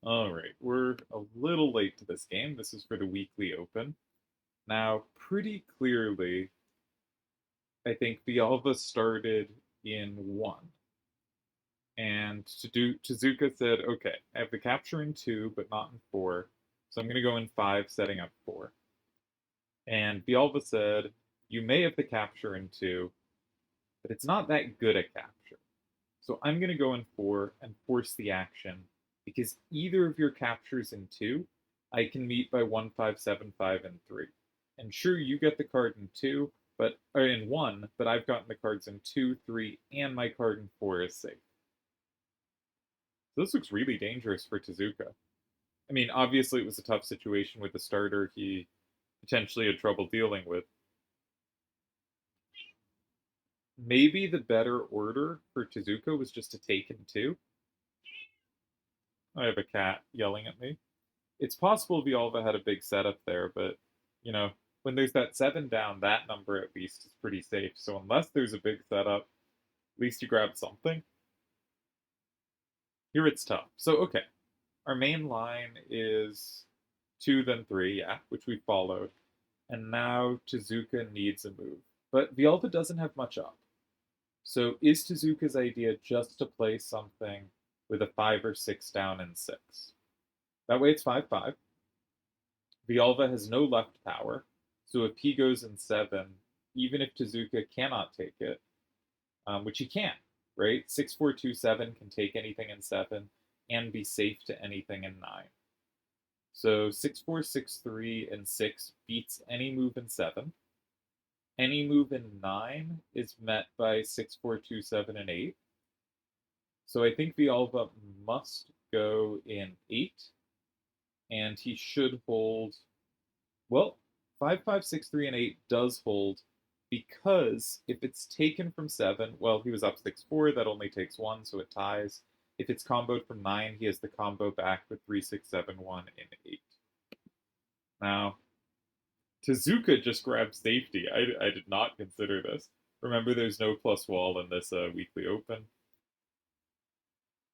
Alright, we're a little late to this game. This is for the weekly open. Now, pretty clearly, I think Villalva started in 1. And Tezuka said, okay, I have the capture in 2, but not in 4. So I'm going to go in 5, setting up 4. And Villalva said, you may have the capture in 2, but it's not that good a capture. So I'm going to go in 4 and force the action because either of your captures in 2, I can meet by 1, 5, 7, 5, and 3. And sure, you get the card in 2, or in 1, but I've gotten the cards in 2, 3, and my card in 4 is safe. So this looks really dangerous for Tezuka. I mean, obviously it was a tough situation with the starter he potentially had trouble dealing with. Maybe the better order for Tezuka was just to take in 2. I have a cat yelling at me. It's possible Villalva had a big setup there, but you know, when there's that 7 down, that number at least is pretty safe. So unless there's a big setup, at least you grab something. Here it's tough. So okay, our main line is 2 then 3, yeah, which we followed. And now Tezuka needs a move. But Villalva doesn't have much up. So is Tezuka's idea just to play something with a 5 or 6 down and 6? That way it's 5-5. Villalva has no left power, so if he goes in 7, even if Tezuka cannot take it, which he can, right? 6-4-2-7 can take anything in 7 and be safe to anything in 9. So 6-4-6-3 and 6 beats any move in 7. Any move in 9 is met by 6-4-2-7 and 8. So I think Villalva must go in 8, and he should hold. Well, 5-5-6-3 and 8 does hold because if it's taken from 7, well, he was up 6-4, that only takes 1, so it ties. If it's comboed from 9, he has the combo back with 3-6-7-1 in 8. Now, Tezuka just grabbed safety. I did not consider this. Remember, there's no plus wall in this weekly open.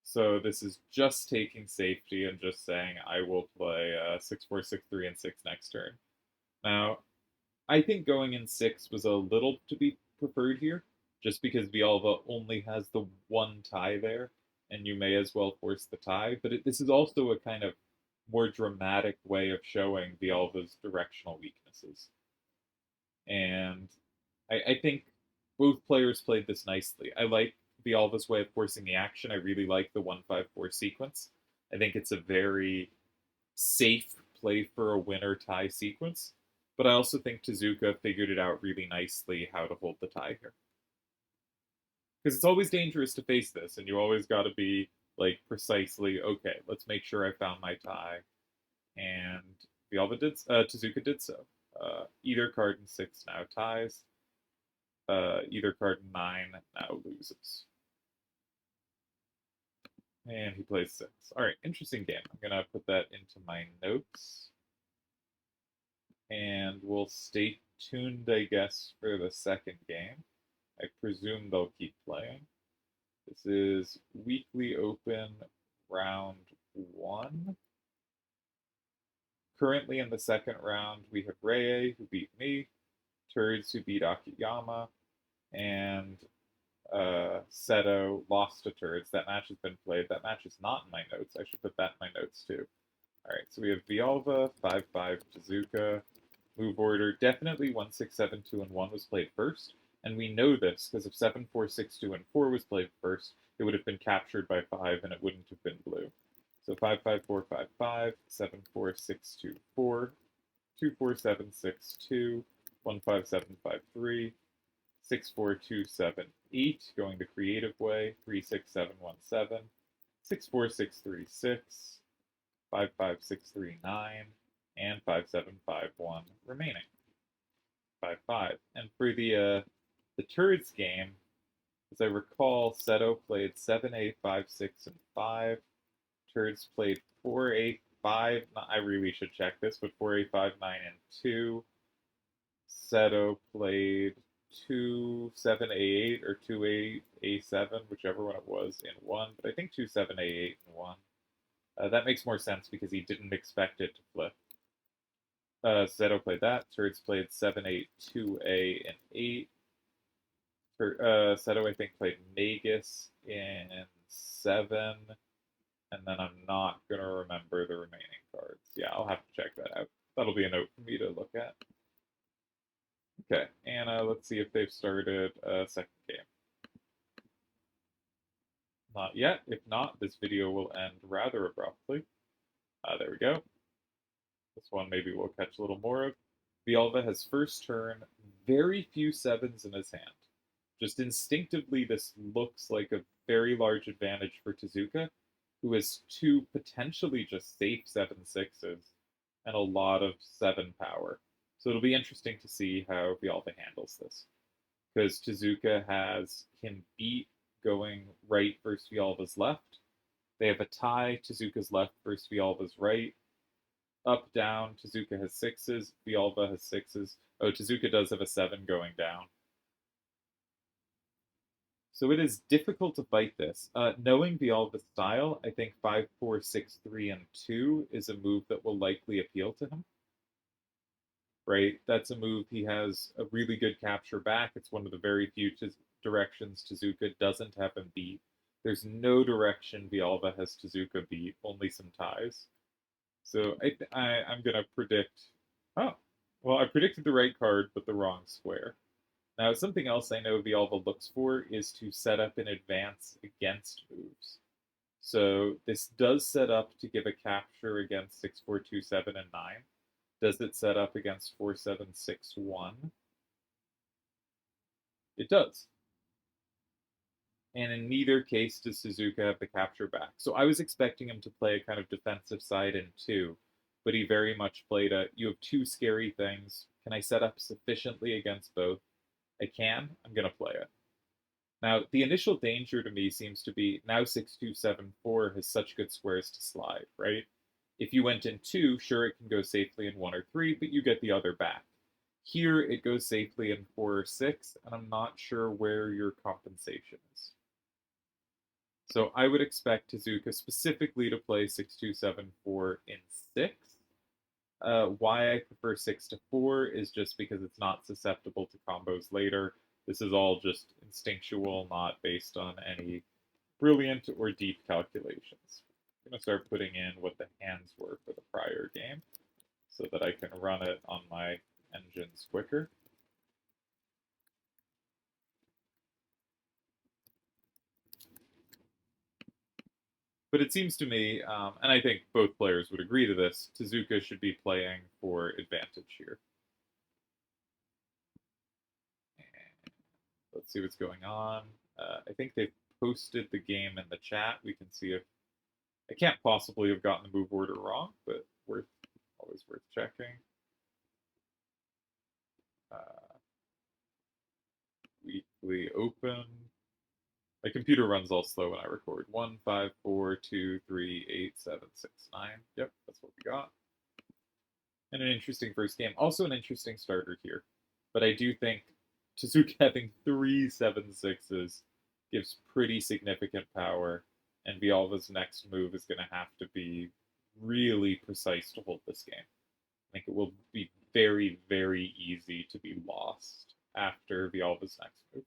So this is just taking safety and just saying I will play 6-4-6-3 and 6 next turn. Now, I think going in 6 was a little to be preferred here, just because Villalva only has the one tie there, and you may as well force the tie. But this is also a kind of more dramatic way of showing Villalva's directional weaknesses. And I think both players played this nicely. I like Villalva's way of forcing the action. I really like the 1-5-4 sequence. I think it's a very safe play for a winner tie sequence. But I also think Tezuka figured it out really nicely how to hold the tie here. Because it's always dangerous to face this, and you always got to be like precisely okay. Let's make sure I found my tie, and Tezuka did so. Either card in 6 now ties. Either card in 9 now loses. And he plays 6. Alright, interesting game. I'm going to put that into my notes. And we'll stay tuned, I guess, for the second game. I presume they'll keep playing. This is Weekly Open Round 1. Currently in the second round, we have Rei, who beat me, Turds, who beat Akiyama, and Seto lost to Turds. That match has been played. That match is not in my notes. I should put that in my notes too. Alright, so we have Villalva, 5-5 Tezuka. Move order, definitely 1-6-7-2 and 1 was played first. And we know this because if 7-4-6-2 and 4 was played first, it would have been captured by 5 and it wouldn't have been blue. So 5-5-4-5-5, 7-4-6-2-4, 2-4-7-6-2, 1-5-7-5-3, 6-4-2-7-8, going the creative way, 3-6-7-1-7, 6-4-6-3-6, 5-5-6-3-9, and 5-7-5-1 remaining. 5-5. And for the Turds game, as I recall, Seto played 7A, 5, 6, and 5. Turds played 4A, 5. I really should check this, but 4A, 5, 9, and 2. Seto played 2, 7A8 or 2A, A7, whichever one it was, in 1. But I think 2, 7A8 in 1. That makes more sense because he didn't expect it to flip. Zeto played that. Turds played 7, 8, 2A, and 8. Seto, I think, played Magus in 7. And then I'm not going to remember the remaining cards. Yeah, I'll have to check that out. That'll be a note for me to look at. Okay, and let's see if they've started a second game. Not yet. If not, this video will end rather abruptly. There we go. This one maybe we'll catch a little more of. Villalva has first turn, very few 7s in his hand. Just instinctively, this looks like a very large advantage for Tezuka, who has 2 potentially just safe 7/6s and a lot of 7 power. So it'll be interesting to see how Villalva handles this. Because Tezuka has him beat going right versus Villalva's left. They have a tie, Tezuka's left versus Villalva's right. Up, down, Tezuka has 6s, Villalva has 6s. Oh, Tezuka does have a 7 going down. So it is difficult to fight this. Knowing Villalva's style, I think 5, 4, 6, 3, and 2 is a move that will likely appeal to him. Right? That's a move he has a really good capture back. It's one of the very few directions Tezuka doesn't have him beat. There's no direction Villalva has Tezuka beat, only some ties. So I'm going to predict. Oh, well, I predicted the right card, but the wrong square. Now, something else I know Villalva looks for is to set up in advance against moves. So this does set up to give a capture against 6, 4, 2, 7, and 9. Does it set up against 4, 7, 6, 1? It does. And in neither case does Tezuka have the capture back. So I was expecting him to play a kind of defensive side in 2, but he very much played a, you have 2 scary things. Can I set up sufficiently against both? I can. I'm going to play it. Now, the initial danger to me seems to be now 6, 2, 7, 4 has such good squares to slide, right? If you went in 2, sure, it can go safely in 1 or 3, but you get the other back. Here, it goes safely in 4 or 6, and I'm not sure where your compensation is. So I would expect Tezuka specifically to play 6, 2, 7, 4 in 6. Why I prefer 6 to 4 is just because it's not susceptible to combos later. This is all just instinctual, not based on any brilliant or deep calculations. I'm going to start putting in what the hands were for the prior game so that I can run it on my engines quicker. But it seems to me, and I think both players would agree to this, Tezuka should be playing for advantage here. And let's see what's going on. I think they've posted the game in the chat. We can see if I can't possibly have gotten the move order wrong, but always worth checking. Weekly open. My computer runs all slow when I record. 1, 5, 4, 2, 3, 8, 7, 6, 9. Yep, that's what we got. And an interesting first game. Also an interesting starter here. But I do think Tezuka having 3 7/6s gives pretty significant power, and Villalva's next move is going to have to be really precise to hold this game. I think it will be very, very easy to be lost after Villalva's next move.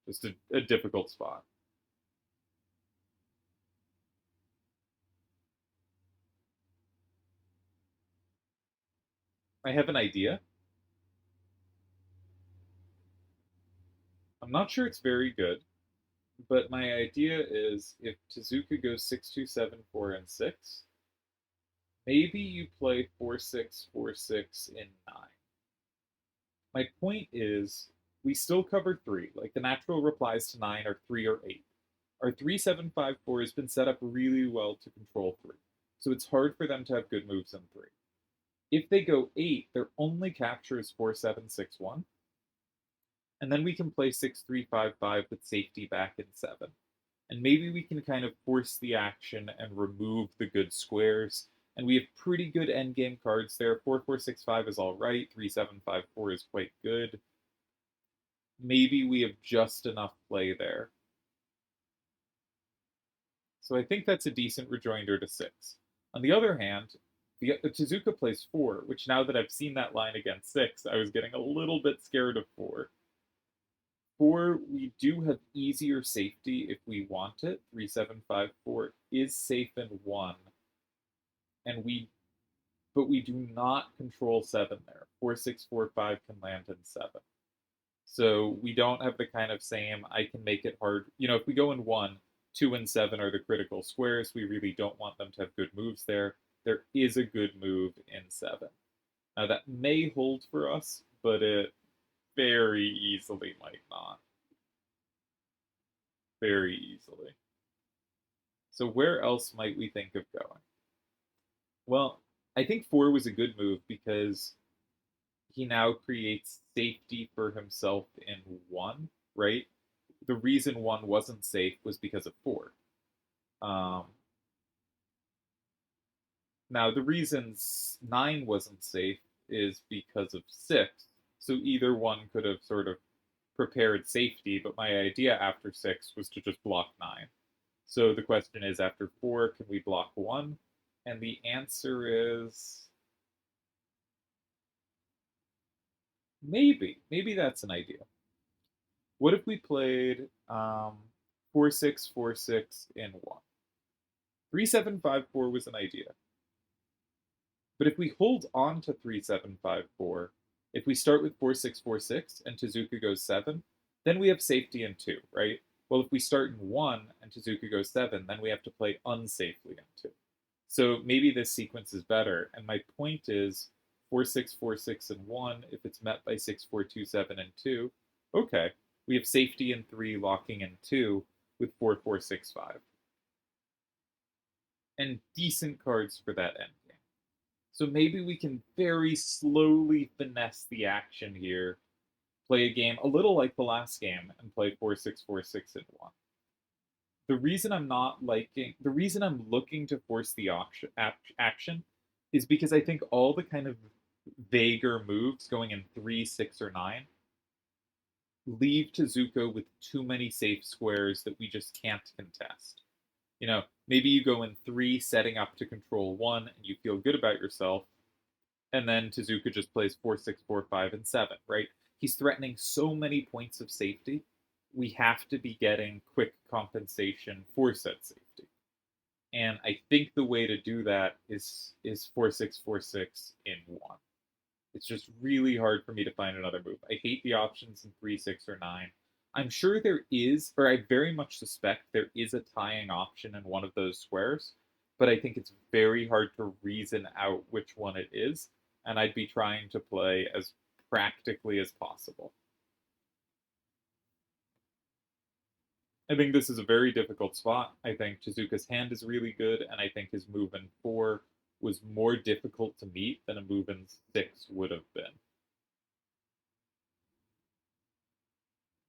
Just a difficult spot. I have an idea. I'm not sure it's very good, but my idea is if Tezuka goes 6, 2, 7, 4, and 6, maybe you play 4, 6, 4, 6 in 9. My point is, we still cover 3. Like, the natural replies to 9 are 3 or 8. Our 3, 7, 5, 4 has been set up really well to control 3. So it's hard for them to have good moves in 3. If they go 8, their only capture is 4, 7, 6, 1. And then we can play 6, 3, 5, 5 with safety back in 7. And maybe we can kind of force the action and remove the good squares. And we have pretty good endgame cards there. 4, 4, 6, 5 is all right. 3, 7, 5, 4 is quite good. Maybe we have just enough play there. So I think that's a decent rejoinder to 6. On the other hand, the Tezuka plays 4, which now that I've seen that line against 6, I was getting a little bit scared of 4. 4, we do have easier safety if we want it. 3754 is safe in 1, and we do not control 7 there. 4645 can land in 7. So we don't have the kind of same, I can make it hard. If we go in 1, 2 and 7 are the critical squares. We really don't want them to have good moves there. There is a good move in 7. Now that may hold for us, but it very easily might not. Very easily. So where else might we think of going? Well, I think 4 was a good move because he now creates safety for himself in 1, right? The reason 1 wasn't safe was because of 4. Um, Now, the reason 9 wasn't safe is because of 6. So either one could have sort of prepared safety, but my idea after 6 was to just block 9. So the question is, after 4, can we block 1? And the answer is maybe. Maybe that's an idea. What if we played 4646 in 1? 3754 was an idea. But if we hold on to 3754, if we start with 4646 and Tezuka goes 7, then we have safety in 2, right? Well, if we start in 1 and Tezuka goes 7, then we have to play unsafely in 2. So maybe this sequence is better. And my point is 4646 and 1, if it's met by 6427 and 2, okay, we have safety in 3, locking in 2 with 4465. And decent cards for that endgame. So maybe we can very slowly finesse the action here, play a game a little like the last game, and play 4646 in 1. The reason I'm looking to force the action is because I think all the kind of vaguer moves going in 3, 6, or 9 leave Tezuka with too many safe squares that we just can't contest. Maybe you go in 3, setting up to control 1, and you feel good about yourself, and then Tezuka just plays 4, 6, 4, 5, and 7, right? He's threatening so many points of safety. We have to be getting quick compensation for said safety. And I think the way to do that is 4, 6, 4, 6 in 1. It's just really hard for me to find another move. I hate the options in 3, 6, or 9. I'm sure there is, or I very much suspect there is a tying option in one of those squares, but I think it's very hard to reason out which one it is, and I'd be trying to play as practically as possible. I think this is a very difficult spot. I think Tezuka's hand is really good, and I think his move in 4 was more difficult to meet than a move in 6 would have been.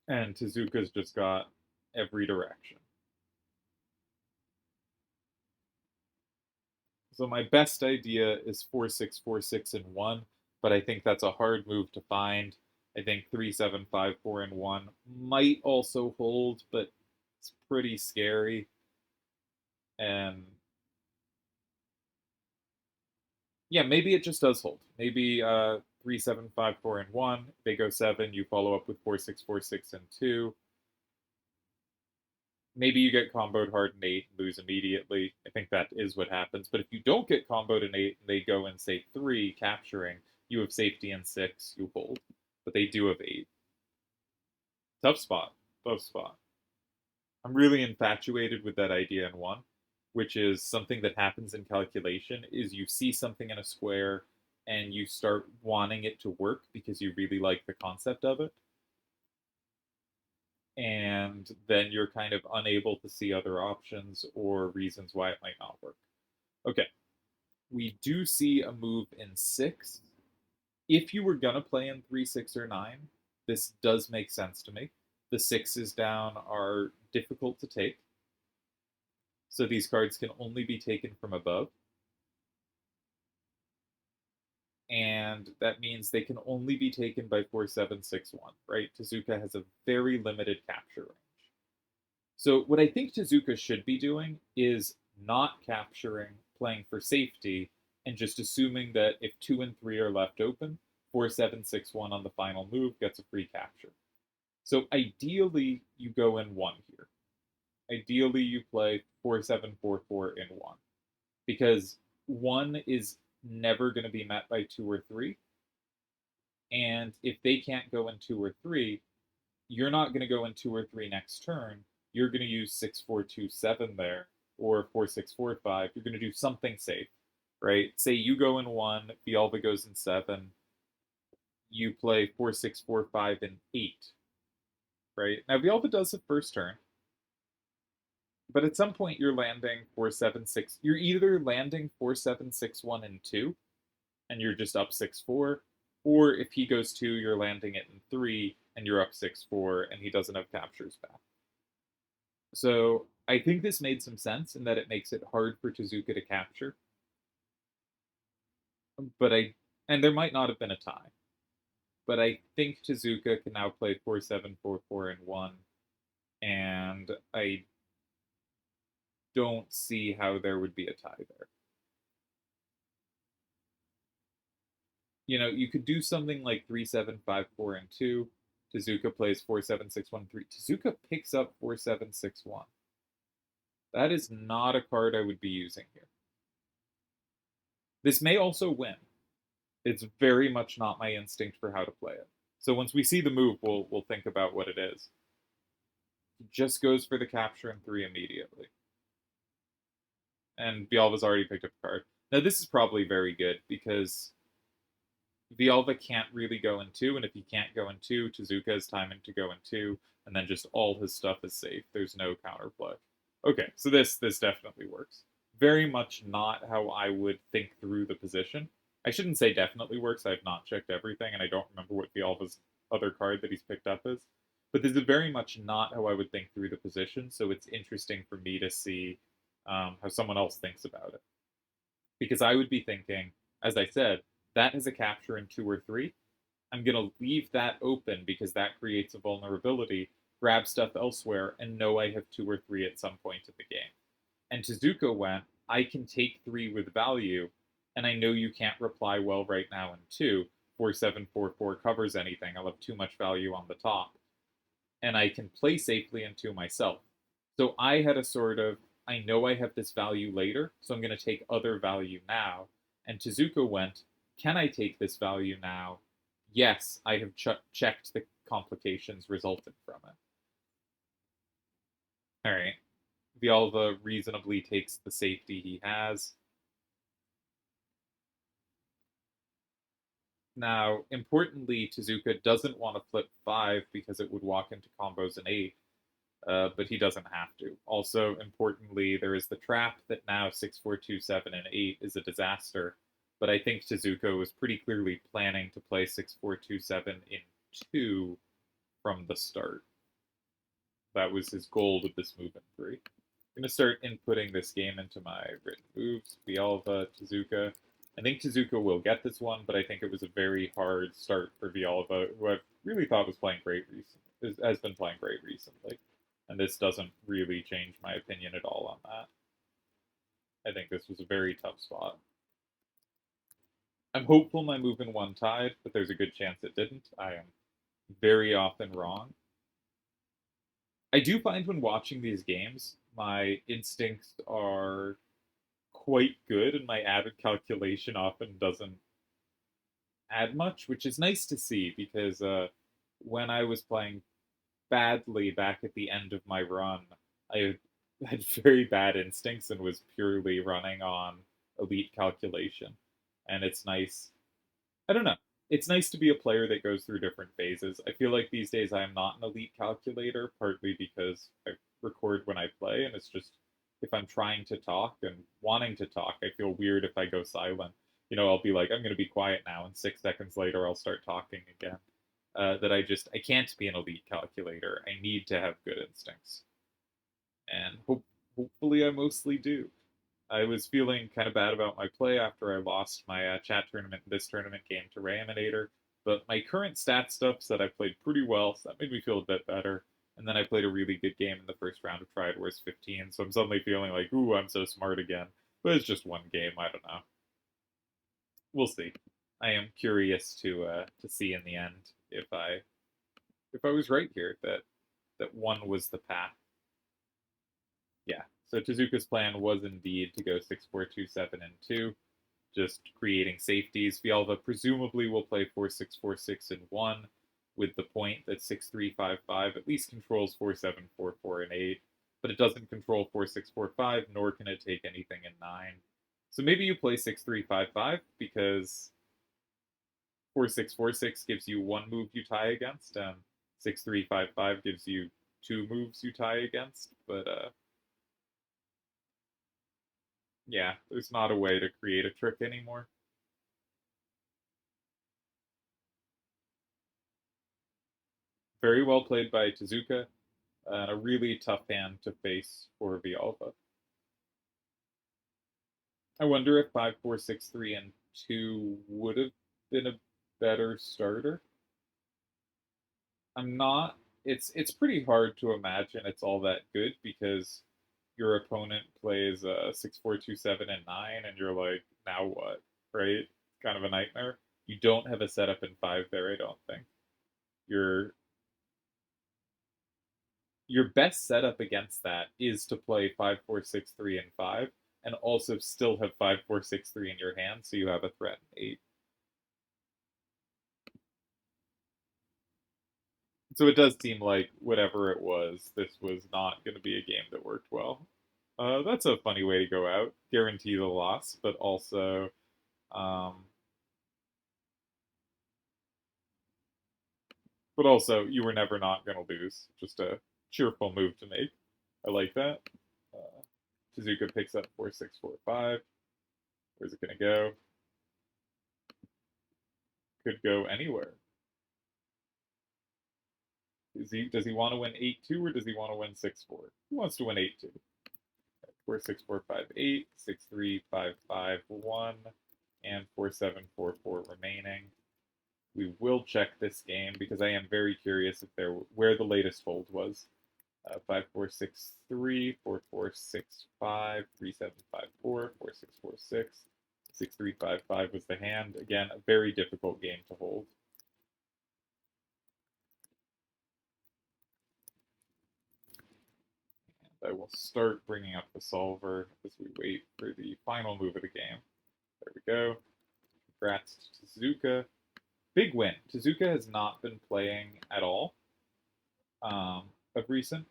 And Tezuka's just got every direction. So my best idea is 4646 in 1, but I think that's a hard move to find. I think 3754 in 1 might also hold, but it's pretty scary. And yeah, maybe it just does hold. Maybe 3754 in 1, they go 7, you follow up with 4646 in 2. Maybe you get comboed hard in 8 and lose immediately. I think that is what happens. But if you don't get comboed in 8 and they go in, say, 3, capturing, you have safety in 6, you hold. But they do have 8. Tough spot. Tough spot. I'm really infatuated with that idea in 1, which is something that happens in calculation, is you see something in a square and you start wanting it to work because you really like the concept of it. And then you're kind of unable to see other options or reasons why it might not work. Okay, we do see a move in 6. If you were gonna play in 3, 6, or 9, this does make sense to me. The 6s down are difficult to take, so these cards can only be taken from above. And that means they can only be taken by 4761, right? Tezuka has a very limited capture range. So what I think Tezuka should be doing is not capturing, playing for safety, and just assuming that if 2 and 3 are left open, 4-7-6-1 on the final move gets a free capture. So ideally, you go in one here. Ideally, you play 4-7-4-4 in one because one is never going to be met by 2 or 3. And if they can't go in 2 or 3, you're not going to go in 2 or 3 next turn. You're going to use 6-4-2-7 there or 4-6-4-5. You're going to do something safe, right? Say you go in one, Villalva goes in 7, you play 4-6-4-5 in 8, right? Now Villalva does it first turn, but at some point you're landing 4-7-6. You're either landing 4-7-6-1 in 2, and you're just up 6-4, or if he goes 2, you're landing it in 3, and you're up 6-4, and he doesn't have captures back. So I think this made some sense in that it makes it hard for Tezuka to capture. But and there might not have been a tie, but I think Tezuka can now play 4-7-4-4 in one, and I don't see how there would be a tie there. You could do something like 3-7-5-4 in 2. Tezuka plays 4-7-6-1-3. Tezuka picks up 4-7-6-1. That is not a card I would be using here. This may also win. It's very much not my instinct for how to play it. So once we see the move, we'll think about what it is. He just goes for the capture in 3 immediately. And Villalva's already picked up a card. Now this is probably very good because Villalva can't really go in 2, and if he can't go in 2, Tezuka has timing to go in 2, and then just all his stuff is safe. There's no counterplay. Okay, so this definitely works. Very much not how I would think through the position. I shouldn't say definitely works. I have not checked everything, and I don't remember what Villalva's other card that he's picked up is. But this is very much not how I would think through the position, so it's interesting for me to see how someone else thinks about it. Because I would be thinking, as I said, that is a capture in 2 or 3. I'm going to leave that open because that creates a vulnerability, grab stuff elsewhere, and know I have 2 or 3 at some point in the game. And Tezuka went, I can take 3 with value, and I know you can't reply well right now in 2. 4-7-4-4 covers anything. I'll have too much value on the top. And I can play safely in 2 myself. So I had a sort of, I know I have this value later, so I'm going to take other value now. And Tezuka went, can I take this value now? Yes, I have checked the complications resulting from it. All right. Villalva reasonably takes the safety he has. Now, importantly, Tezuka doesn't want to flip 5 because it would walk into combos in 8, but he doesn't have to. Also, importantly, there is the trap that now 6-4-2-7 and 8 is a disaster, but I think Tezuka was pretty clearly planning to play 6-4-2-7 in 2 from the start. That was his goal with this move in 3. I'm going to start inputting this game into my written moves. Villalva, Tezuka. I think Tezuka will get this one, but I think it was a very hard start for Villalva, who I really thought was playing great recently, has been playing great recently. And this doesn't really change my opinion at all on that. I think this was a very tough spot. I'm hopeful my move in 1 tied, but there's a good chance it didn't. I am very often wrong. I do find when watching these games, my instincts are quite good, and my added calculation often doesn't add much, which is nice to see because when I was playing badly back at the end of my run, I had very bad instincts and was purely running on elite calculation. And it's nice. I don't know. It's nice to be a player that goes through different phases. I feel like these days I am not an elite calculator, partly because I record when I play, and it's just if I'm trying to talk and wanting to talk, I feel weird if I go silent. I'll be like, I'm going to be quiet now, and 6 seconds later I'll start talking again. I can't be an elite calculator. I need to have good instincts, and hopefully I mostly do. I was feeling kind of bad about my play after I lost my chat tournament, this tournament game to Rayaminator, but my current stat stuff said I played pretty well, so that made me feel a bit better. And then I played a really good game in the first round of Triad Wars 15, so I'm suddenly feeling like, ooh, I'm so smart again. But it's just one game. I don't know. We'll see. I am curious to see in the end if I was right here that one was the path. Yeah. So Tezuka's plan was indeed to go 6-4-2-7 and 2, just creating safeties. Villalva presumably will play 4-6-4-6 and 1, with the point that 6-3-5-5 at least controls 4-7-4-4 and 8, but it doesn't control 4-6-4-5, nor can it take anything in 9. So maybe you play 6-3-5-5 because 4-6-4-6 gives you one move you tie against, and 6-3-5-5 gives you two moves you tie against. But yeah, there's not a way to create a trick anymore. Very well played by Tezuka, and a really tough hand to face for Villalva. I wonder if 5-4-6-3 and 2 would have been a better starter. I'm not. It's pretty hard to imagine it's all that good because your opponent plays 6-4-2-7 and 9, and you're like, now what? Right? Kind of a nightmare. You don't have a setup in 5 there, I don't think. Your your best setup against that is to play 5-4-6-3 and 5, and also still have 5-4-6-3 in your hand, so you have a threat in 8. So it does seem like whatever it was, this was not going to be a game that worked well. That's a funny way to go out. Guarantee the loss, but um, you were never not going to lose. Just a cheerful move to make. I like that. Uh, Tezuka picks up 4-6-4-5. Where's it going to go? Could go anywhere. Does he want to win 8-2 or does he want to win 6-4? He wants to win 8-2. 4-6-4-5-8, 6-3-5-5-1, and 4-7-4-4 remaining. We will check this game because I am very curious if where the latest hold was. 5-4-6-3, 4-4-6-5, 3-7-5-4, 4-6-4-6, 6-3-5-5 was the hand. Again, a very difficult game to hold. And I will start bringing up the solver as we wait for the final move of the game. There we go. Congrats to Tezuka. Big win. Tezuka has not been playing at all of recent,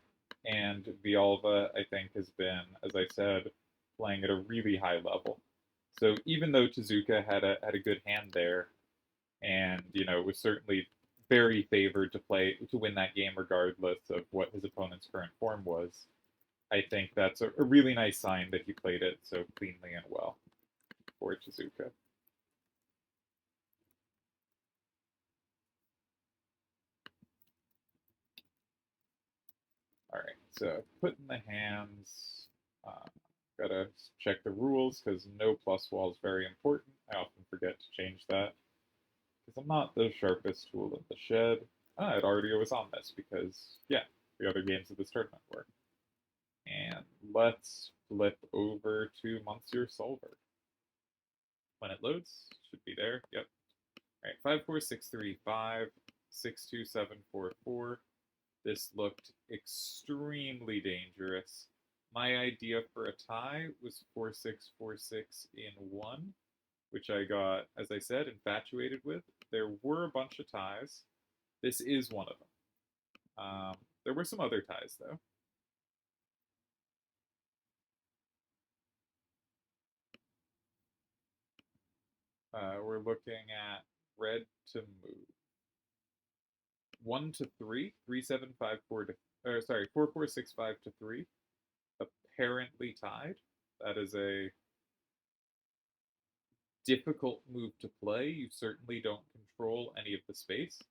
and Villalva, I think, has been, as I said, playing at a really high level. So even though Tezuka had a good hand there, and was certainly very favored to win that game regardless of what his opponent's current form was, I think that's a really nice sign that he played it so cleanly and well for Tezuka. All right, so put in the hands. Gotta check the rules because no plus wall is very important. I often forget to change that because I'm not the sharpest tool in the shed. It already was on this because, yeah, the other games of this tournament were. And let's flip over to Monsieur Solver. When it loads, should be there. Yep. All right, 5-4-6-3-5, 6-2-7-4-4. This looked extremely dangerous. My idea for a tie was 4-6-4-6 in 1, which I got, as I said, infatuated with. There were a bunch of ties. This is one of them. There were some other ties, though. We're looking at red to move. 1 to 3, 3-7-5-4 to, or sorry, 4-4-6-5 to 3. Apparently tied. That is a difficult move to play. You certainly don't control any of the space.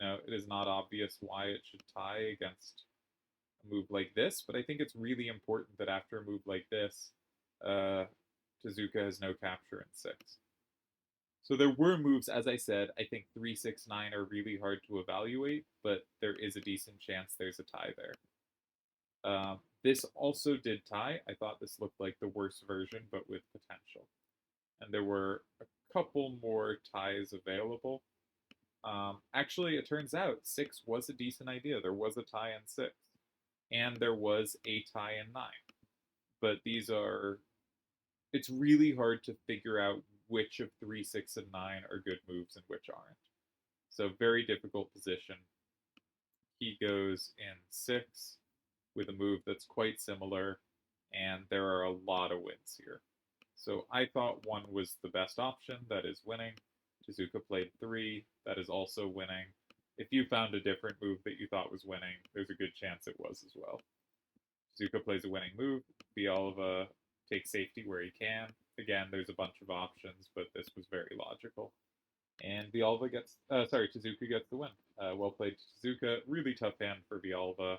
It is not obvious why it should tie against a move like this, but I think it's really important that after a move like this, uh, Tezuka has no capture in 6. So there were moves, as I said. I think 369 are really hard to evaluate, but there is a decent chance there's a tie there. This also did tie. I thought this looked like the worst version, but with potential. And there were a couple more ties available. Actually, it turns out 6 was a decent idea. There was a tie in 6, and there was a tie in 9. But these are. It's really hard to figure out which of 3, 6, and 9 are good moves and which aren't. So, very difficult position. He goes in 6 with a move that's quite similar, and there are a lot of wins here. So I thought 1 was the best option, that is winning. Tezuka played 3, that is also winning. If you found a different move that you thought was winning, there's a good chance it was as well. Tezuka plays a winning move. Villalva takes safety where he can. Again, there's a bunch of options, but this was very logical. And Tezuka gets the win. Well played, Tezuka. Really tough hand for Villalva.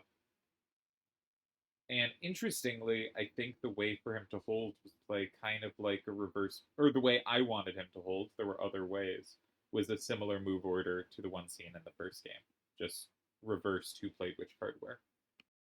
And interestingly, I think the way for him to hold was play kind of like a reverse, or the way I wanted him to hold, there were other ways, was a similar move order to the one seen in the first game. Just reverse who played which hardware.